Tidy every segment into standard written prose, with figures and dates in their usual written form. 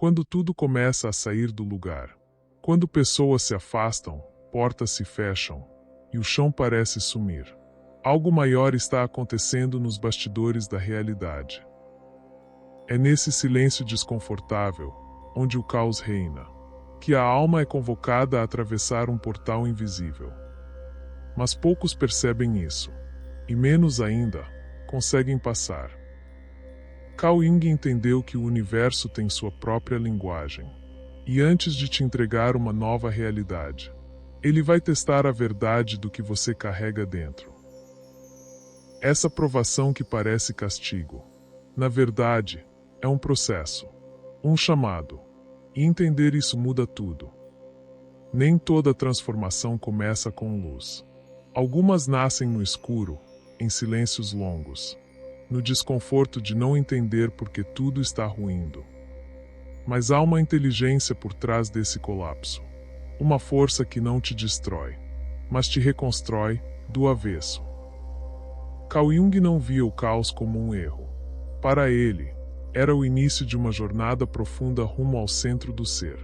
Quando tudo começa a sair do lugar. Quando pessoas se afastam, portas se fecham, e o chão parece sumir. Algo maior está acontecendo nos bastidores da realidade. É nesse silêncio desconfortável, onde o caos reina, que a alma é convocada a atravessar um portal invisível. Mas poucos percebem isso, e menos ainda, conseguem passar. Carl Jung entendeu que o universo tem sua própria linguagem. E antes de te entregar uma nova realidade, ele vai testar a verdade do que você carrega dentro. Essa provação que parece castigo, na verdade, é um processo, um chamado. E entender isso muda tudo. Nem toda transformação começa com luz. Algumas nascem no escuro, em silêncios longos, no desconforto de não entender por que tudo está ruindo. Mas há uma inteligência por trás desse colapso. Uma força que não te destrói, mas te reconstrói do avesso. Carl Jung não via o caos como um erro. Para ele, era o início de uma jornada profunda rumo ao centro do ser.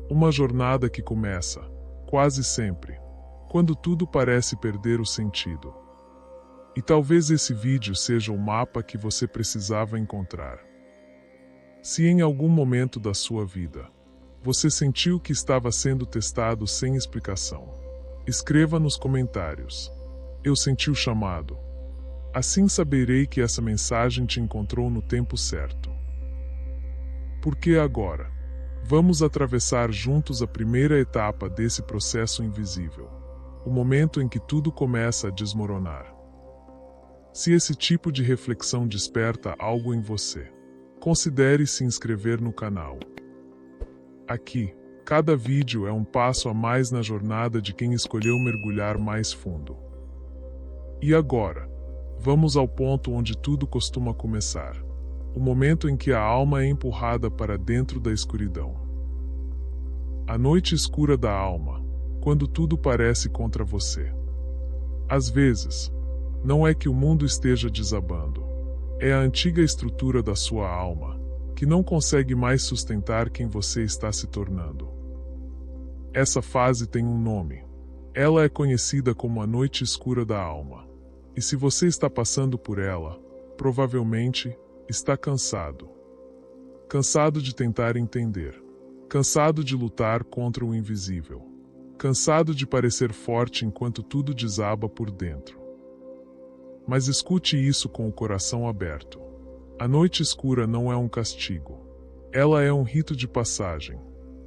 Uma jornada que começa, quase sempre, quando tudo parece perder o sentido. E talvez esse vídeo seja o mapa que você precisava encontrar. Se em algum momento da sua vida, você sentiu que estava sendo testado sem explicação, escreva nos comentários. Eu senti o chamado. Assim saberei que essa mensagem te encontrou no tempo certo. Porque agora, vamos atravessar juntos a primeira etapa desse processo invisível. O momento em que tudo começa a desmoronar. Se esse tipo de reflexão desperta algo em você, considere se inscrever no canal. Aqui, cada vídeo é um passo a mais na jornada de quem escolheu mergulhar mais fundo. E agora, vamos ao ponto onde tudo costuma começar. O momento em que a alma é empurrada para dentro da escuridão. A noite escura da alma, quando tudo parece contra você. Às vezes, não é que o mundo esteja desabando. É a antiga estrutura da sua alma, que não consegue mais sustentar quem você está se tornando. Essa fase tem um nome. Ela é conhecida como a noite escura da alma. E se você está passando por ela, provavelmente, está cansado. Cansado de tentar entender. Cansado de lutar contra o invisível. Cansado de parecer forte enquanto tudo desaba por dentro. Mas escute isso com o coração aberto. A noite escura não é um castigo. Ela é um rito de passagem.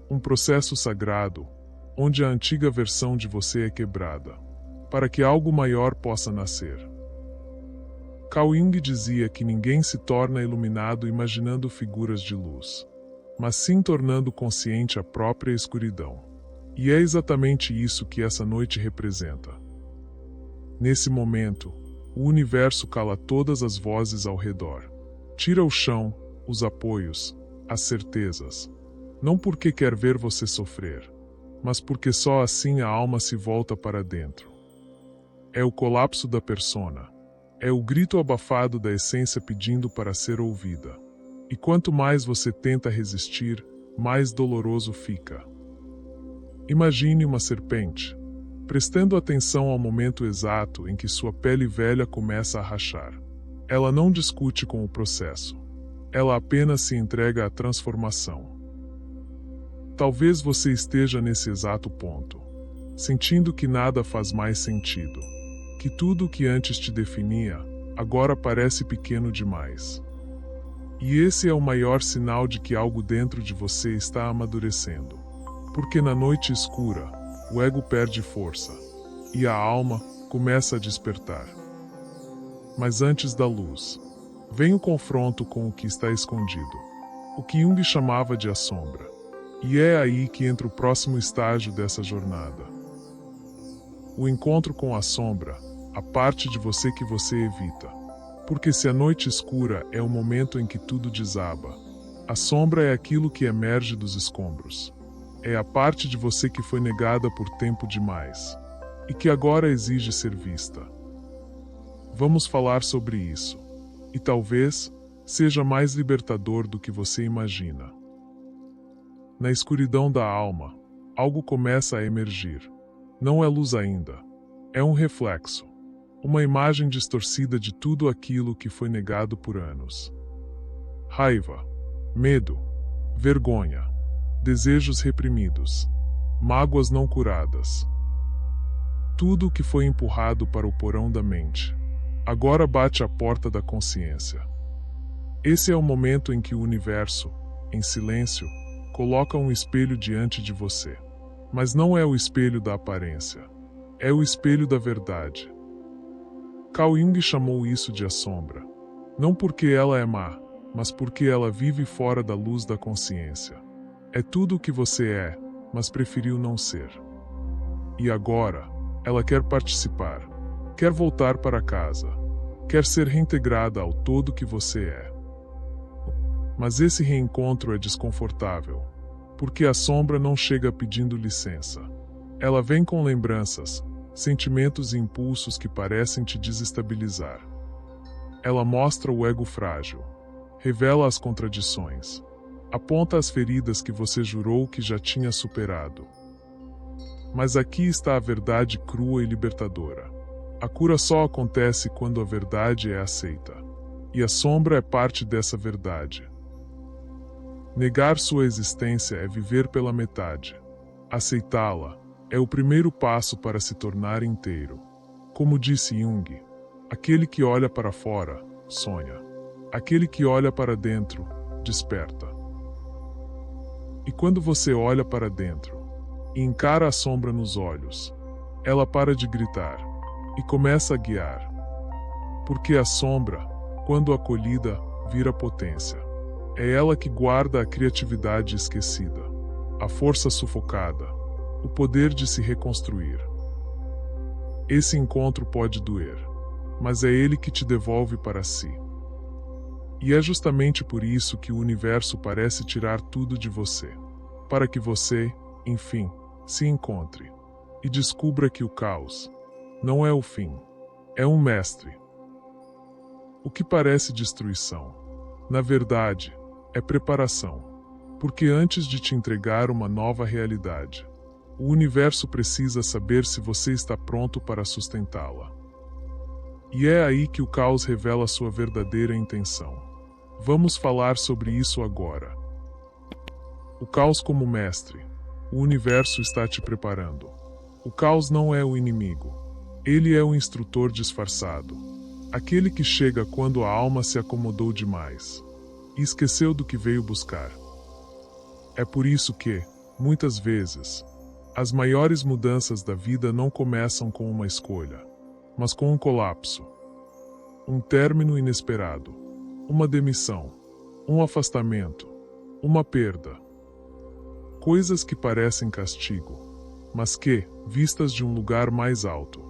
Um processo sagrado, onde a antiga versão de você é quebrada, para que algo maior possa nascer. Carl Jung dizia que ninguém se torna iluminado imaginando figuras de luz, mas sim tornando consciente a própria escuridão. E é exatamente isso que essa noite representa. Nesse momento, o universo cala todas as vozes ao redor. Tira o chão, os apoios, as certezas. Não porque quer ver você sofrer, mas porque só assim a alma se volta para dentro. É o colapso da persona. É o grito abafado da essência pedindo para ser ouvida. E quanto mais você tenta resistir, mais doloroso fica. Imagine uma serpente, prestando atenção ao momento exato em que sua pele velha começa a rachar. Ela não discute com o processo. Ela apenas se entrega à transformação. Talvez você esteja nesse exato ponto, sentindo que nada faz mais sentido, que tudo o que antes te definia, agora parece pequeno demais. E esse é o maior sinal de que algo dentro de você está amadurecendo. Porque na noite escura, o ego perde força, e a alma começa a despertar. Mas antes da luz, vem o confronto com o que está escondido, o que Jung chamava de a sombra. E é aí que entra o próximo estágio dessa jornada. O encontro com a sombra, a parte de você que você evita. Porque se a noite escura é o momento em que tudo desaba, a sombra é aquilo que emerge dos escombros. É a parte de você que foi negada por tempo demais, e que agora exige ser vista. Vamos falar sobre isso, e talvez seja mais libertador do que você imagina. na escuridão da alma, algo começa a emergir. Não é luz ainda. É um reflexo. Uma imagem distorcida de tudo aquilo que foi negado por anos. Raiva, medo, vergonha, desejos reprimidos, mágoas não curadas. Tudo o que foi empurrado para o porão da mente, agora bate à porta da consciência. Esse é o momento em que o universo, em silêncio, coloca um espelho diante de você. Mas não é o espelho da aparência. É o espelho da verdade. Carl Jung chamou isso de a sombra. Não porque ela é má, mas porque ela vive fora da luz da consciência. É tudo o que você é, mas preferiu não ser. E agora, ela quer participar. Quer voltar para casa. Quer ser reintegrada ao todo que você é. Mas esse reencontro é desconfortável, porque a sombra não chega pedindo licença. Ela vem com lembranças, sentimentos e impulsos que parecem te desestabilizar. Ela mostra o ego frágil, revela as contradições, aponta as feridas que você jurou que já tinha superado. Mas aqui está a verdade crua e libertadora. A cura só acontece quando a verdade é aceita. E a sombra é parte dessa verdade. Negar sua existência é viver pela metade. Aceitá-la é o primeiro passo para se tornar inteiro. Como disse Jung, aquele que olha para fora, sonha. Aquele que olha para dentro, desperta. E quando você olha para dentro e encara a sombra nos olhos, ela para de gritar e começa a guiar. Porque a sombra, quando acolhida, vira potência. É ela que guarda a criatividade esquecida, a força sufocada, o poder de se reconstruir. Esse encontro pode doer, mas é ele que te devolve para si. E é justamente por isso que o universo parece tirar tudo de você, para que você, enfim, se encontre e descubra que o caos não é o fim, é um mestre. O que parece destruição, na verdade, é preparação, porque antes de te entregar uma nova realidade, o universo precisa saber se você está pronto para sustentá-la. E é aí que o caos revela sua verdadeira intenção. Vamos falar sobre isso agora. O caos como mestre. O universo está te preparando. O caos não é o inimigo. Ele é o instrutor disfarçado. Aquele que chega quando a alma se acomodou demais e esqueceu do que veio buscar. É por isso que, muitas vezes, as maiores mudanças da vida não começam com uma escolha, mas com um colapso, um término inesperado, uma demissão, um afastamento, uma perda. Coisas que parecem castigo, mas que, vistas de um lugar mais alto,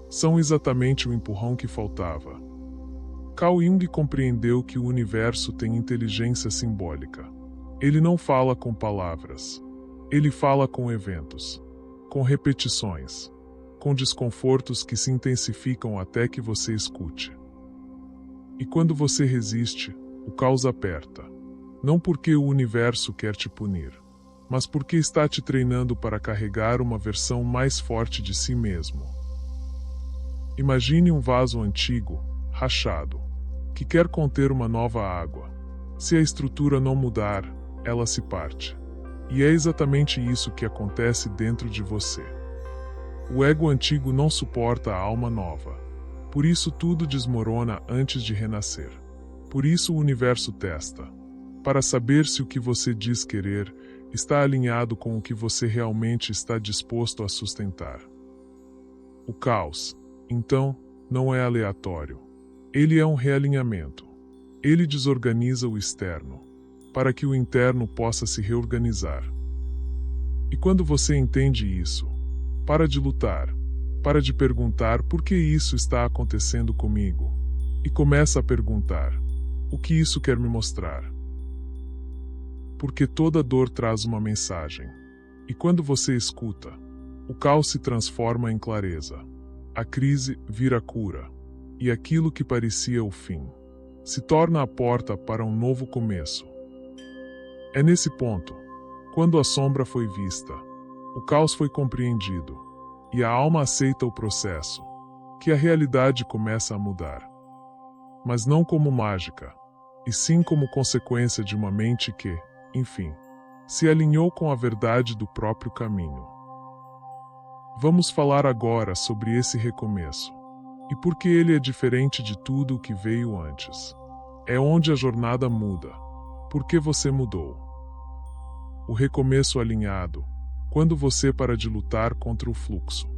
são exatamente o empurrão que faltava. Carl Jung compreendeu que o universo tem inteligência simbólica. Ele não fala com palavras. Ele fala com eventos, com repetições, com desconfortos que se intensificam até que você escute. E quando você resiste, o caos aperta. Não porque o universo quer te punir, mas porque está te treinando para carregar uma versão mais forte de si mesmo. Imagine um vaso antigo, rachado, que quer conter uma nova água. Se a estrutura não mudar, ela se parte. E é exatamente isso que acontece dentro de você. O ego antigo não suporta a alma nova. Por isso tudo desmorona antes de renascer. Por isso o universo testa, para saber se o que você diz querer está alinhado com o que você realmente está disposto a sustentar. O caos, então, não é aleatório. Ele é um realinhamento. Ele desorganiza o externo, para que o interno possa se reorganizar. E quando você entende isso, para de lutar, para de perguntar por que isso está acontecendo comigo, e começa a perguntar: o que isso quer me mostrar? Porque toda dor traz uma mensagem, e quando você escuta, o caos se transforma em clareza. A crise vira cura, e aquilo que parecia o fim se torna a porta para um novo começo. É nesse ponto Quando a sombra foi vista, o caos foi compreendido, e a alma aceita o processo, que a realidade começa a mudar. Mas não como mágica, e sim como consequência de uma mente que, enfim, se alinhou com a verdade do próprio caminho. Vamos falar agora sobre esse recomeço, e por que ele é diferente de tudo o que veio antes. É onde a jornada muda. Por que você mudou? O recomeço alinhado, quando você para de lutar contra o fluxo.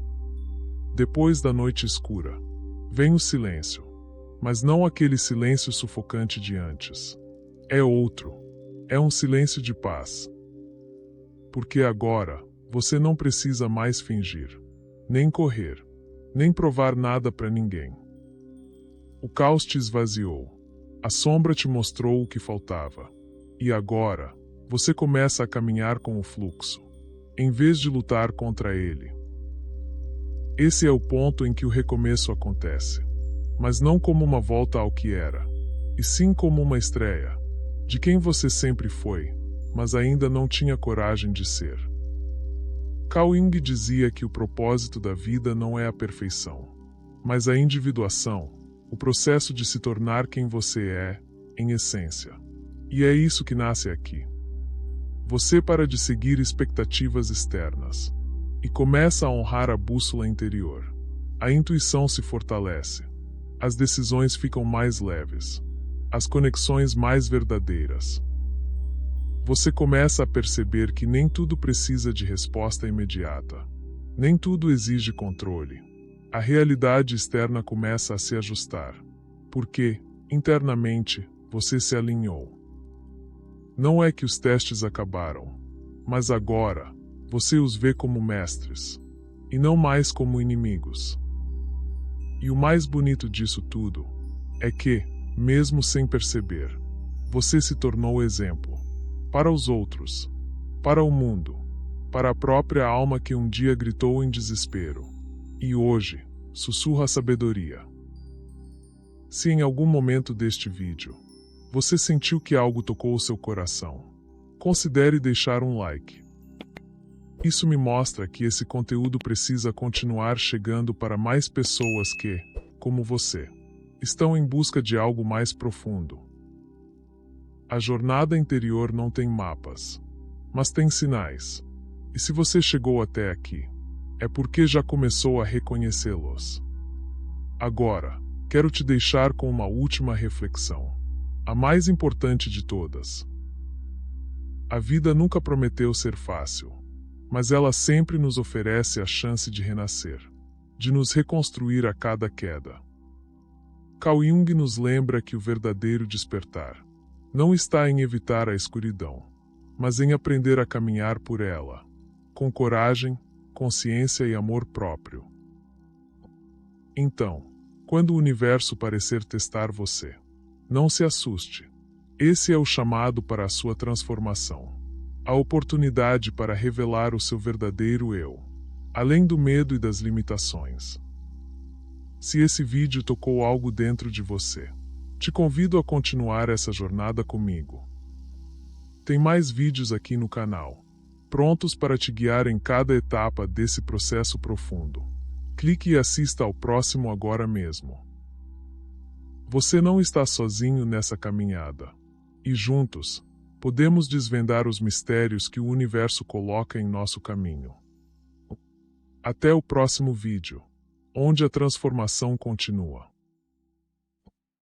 Depois da noite escura, vem o silêncio, mas não aquele silêncio sufocante de antes. É outro. É um silêncio de paz. Porque agora, você não precisa mais fingir, nem correr, nem provar nada para ninguém. O caos te esvaziou. A sombra te mostrou o que faltava. E agora, você começa a caminhar com o fluxo, em vez de lutar contra ele. Esse é o ponto em que o recomeço acontece, mas não como uma volta ao que era, e sim como uma estreia, de quem você sempre foi, mas ainda não tinha coragem de ser. Carl Jung dizia que o propósito da vida não é a perfeição, mas a individuação, o processo de se tornar quem você é, em essência. E é isso que nasce aqui. Você para de seguir expectativas externas e começa a honrar a bússola interior. A intuição se fortalece. As decisões ficam mais leves. As conexões mais verdadeiras. Você começa a perceber que nem tudo precisa de resposta imediata. Nem tudo exige controle. A realidade externa começa a se ajustar. Porque, internamente, você se alinhou. Não é que os testes acabaram, mas agora, você os vê como mestres, e não mais como inimigos. E o mais bonito disso tudo é que, mesmo sem perceber, você se tornou exemplo para os outros, para o mundo, para a própria alma que um dia gritou em desespero e hoje sussurra a sabedoria. Se em algum momento deste vídeo você sentiu que algo tocou o seu coração, considere deixar um like. Isso me mostra que esse conteúdo precisa continuar chegando para mais pessoas que, como você, estão em busca de algo mais profundo. A jornada interior não tem mapas, mas tem sinais. E se você chegou até aqui, é porque já começou a reconhecê-los. Agora, quero te deixar com uma última reflexão, a mais importante de todas. A vida nunca prometeu ser fácil, mas ela sempre nos oferece a chance de renascer, de nos reconstruir a cada queda. Carl Jung nos lembra que o verdadeiro despertar não está em evitar a escuridão, mas em aprender a caminhar por ela, com coragem, consciência e amor próprio. Então, quando o universo parecer testar você, não se assuste. Esse é o chamado para a sua transformação. A oportunidade para revelar o seu verdadeiro eu, além do medo e das limitações. Se esse vídeo tocou algo dentro de você, te convido a continuar essa jornada comigo. Tem mais vídeos aqui no canal, prontos para te guiar em cada etapa desse processo profundo. Clique e assista ao próximo agora mesmo. Você não está sozinho nessa caminhada. E juntos, podemos desvendar os mistérios que o universo coloca em nosso caminho. Até o próximo vídeo, onde a transformação continua.